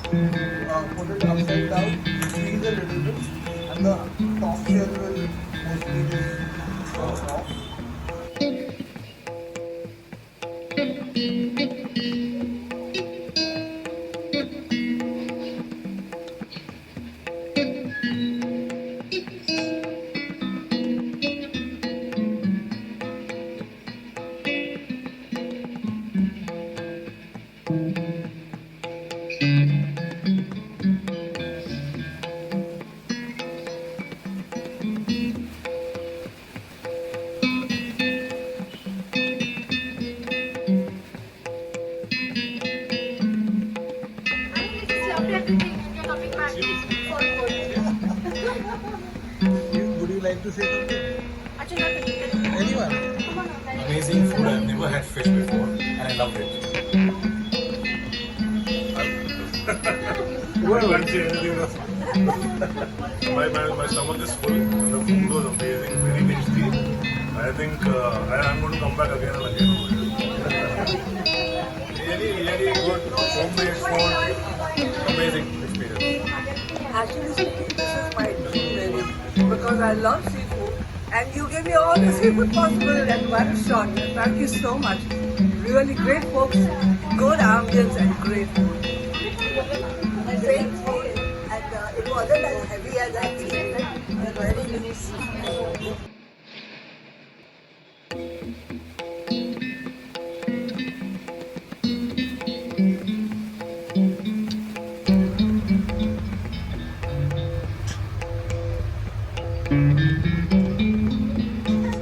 put it upside down, squeeze a little bit, and the top shell will mostly just fall off. Would you like to say something? Anyone? Amazing food. I've never had fish before and I loved it. I can't say anything else. My stomach is full and the food was amazing, very tasty. I think I'm going to come back again and again. Really good homemade food. Amazing experience. Actually speaking, this is my dream really because I love seafood and you gave me all the seafood possible at one shot. Thank you so much. Really great folks, good ambience and great food. Great food and it wasn't as heavy as I expected. Very delicious.